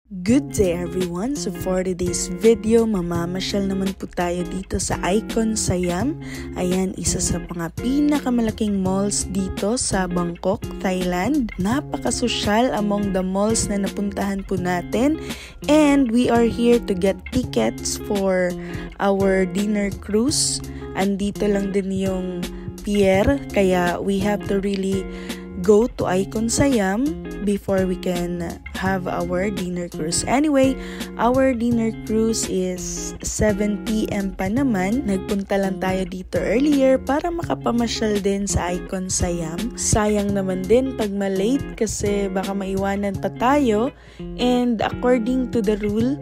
Good day everyone! So for today's video, mamamasyal naman po tayo dito sa Icon Siam. Ayan, isa sa mga pinakamalaking malls dito sa Bangkok, Thailand. Napakasosyal among the malls na napuntahan po natin. And we are here to get tickets for our dinner cruise. Andito lang din yung pier, kaya we have to really go to Icon Siam before we can have our dinner cruise. Anyway, our dinner cruise is 7 PM pa naman. Nagpunta lang tayo dito earlier para makapamasyal din sa Icon Siam. Sayang naman din pag malate kasi baka maiwanan pa tayo. And according to the rule,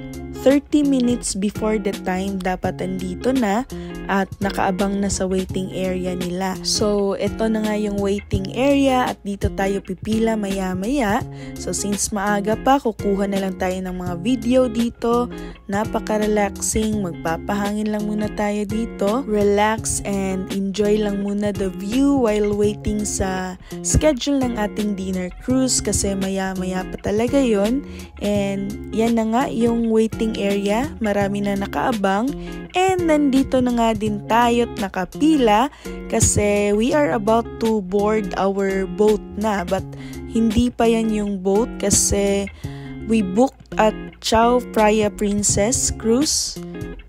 30 minutes before the time dapat andito na at nakaabang na sa waiting area nila. So, ito na nga yung waiting area at dito tayo pipila maya-maya. So, since maaga pa, kukuha na lang tayo ng mga video dito. Napaka-relaxing. Magpapahangin lang muna tayo dito. Relax and enjoy lang muna the view while waiting sa schedule ng ating dinner cruise kasi maya-maya pa talaga yon. And yan na nga yung waiting area. Marami na nakaabang. And nandito na nga din tayo at nakapila kasi we are about to board our boat na, but hindi pa yan yung boat kasi we booked at Chao Phraya Princess Cruise.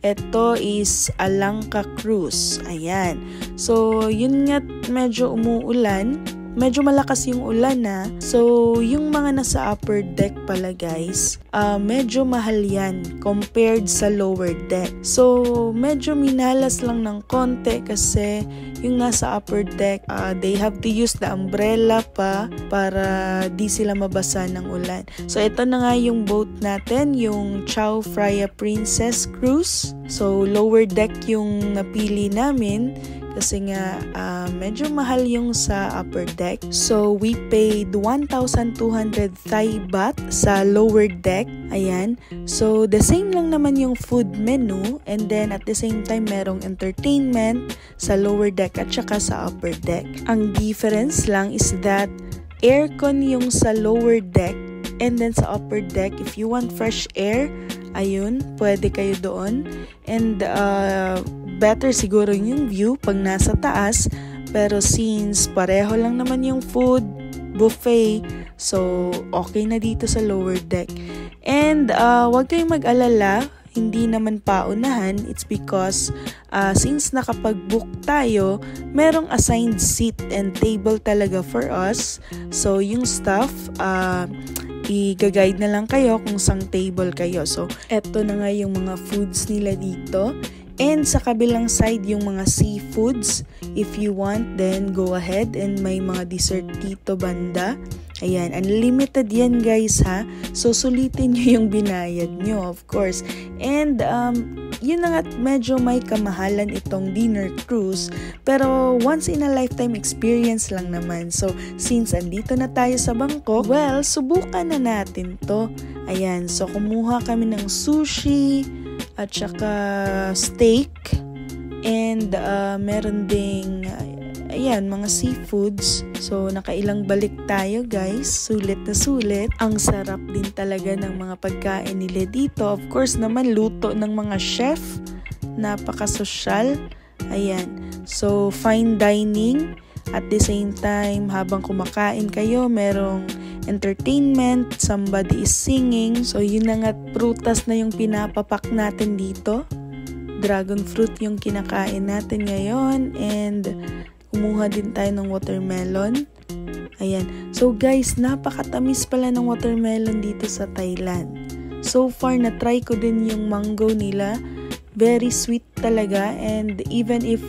Ito is Alangka Cruise. Ayan. So, yun nga medyo umuulan. Medyo malakas yung ulan na. So, yung mga nasa upper deck pala guys, medyo mahal yan compared sa lower deck. So, medyo minalas lang ng konti kasi yung nasa upper deck, they have to use the umbrella pa para di sila mabasa ng ulan. So, ito na nga yung boat natin, yung Chao Phraya Princess Cruise. So, lower deck yung napili namin kasi nga medyo mahal yung sa upper deck. So, we paid 1,200 Thai baht sa lower deck. Ayan. So, the same lang naman yung food menu and then at the same time merong entertainment sa lower deck at saka sa upper deck. Ang difference lang is that aircon yung sa lower deck and then sa upper deck, if you want fresh air, ayun, pwede kayo doon. And better siguro yung view pag nasa taas, pero since pareho lang naman yung food, buffet, so okay na dito sa lower deck. And wag kayong mag-alala, hindi naman paunahan. It's because since nakapag-book tayo, merong assigned seat and table talaga for us. So yung staff, i-guide na lang kayo kung sang table kayo. So eto na nga yung mga foods nila dito. And sa kabilang side yung mga seafoods. If you want, then go ahead. And may mga dessert dito banda. Ayan, unlimited yan guys ha. So sulitin nyo yung binayad nyo, of course. And yun na nga, medyo may kamahalan itong dinner cruise. Pero once in a lifetime experience lang naman. So since andito na tayo sa Bangkok, well, subukan na natin to. Ayan, so kumuha kami ng sushi at saka steak and meron ding ayan, mga seafoods. So nakailang balik tayo guys, sulit na sulit. Ang sarap din talaga ng mga pagkain nila dito. Of course naman, luto ng mga chef, napakasosyal. Ayan, so fine dining. At the same time, habang kumakain kayo, merong entertainment, somebody is singing. So yun na nga, prutas na yung pinapapak natin dito. Dragon fruit yung kinakain natin ngayon. And kumuha din tayo ng watermelon. Ayan. So guys, napakatamis pala ng watermelon dito sa Thailand. So far, na-try ko din yung mango nila. Very sweet talaga. And even if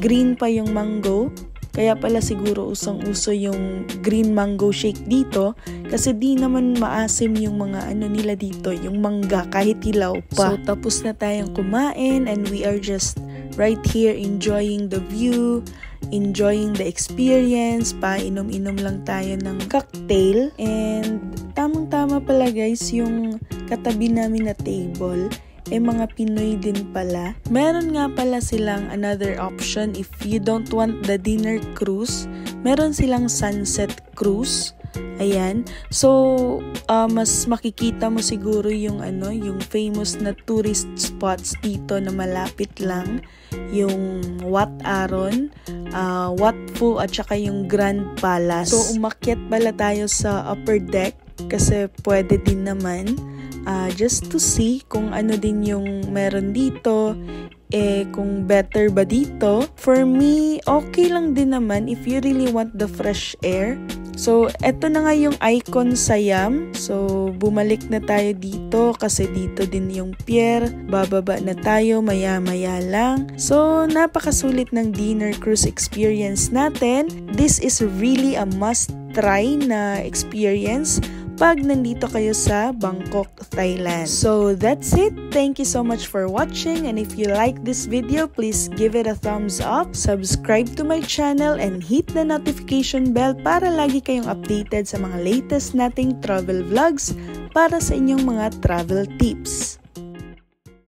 green pa yung mango, kaya pala siguro usong-uso yung green mango shake dito kasi di naman maasim yung mga ano nila dito, yung mangga kahit hilaw pa. So tapos na tayong kumain and we are just right here enjoying the view, enjoying the experience. Painom-inom lang tayo ng cocktail and tamang-tama pala guys yung katabi namin na table. Mga Pinoy din pala. Meron nga pala silang another option if you don't want the dinner cruise. Meron silang sunset cruise. Ayan. So, mas makikita mo siguro yung yung famous na tourist spots dito na malapit lang. Yung Wat Aron, Wat Phu at saka yung Grand Palace. So, umakyat pala tayo sa upper deck kasi pwede din naman just to see kung ano din yung meron dito. Kung better ba dito. For me, okay lang din naman if you really want the fresh air. So, eto na nga yung Icon Siam. So, bumalik na tayo dito kasi dito din yung pier. Bababa na tayo maya-maya lang. So, napakasulit ng dinner cruise experience natin. This is really a must-try na experience pag nandito kayo sa Bangkok, Thailand. So that's it. Thank you so much for watching, and if you like this video, please give it a thumbs up, subscribe to my channel, and hit the notification bell para lagi kayong updated sa mga latest nating travel vlogs para sa inyong mga travel tips.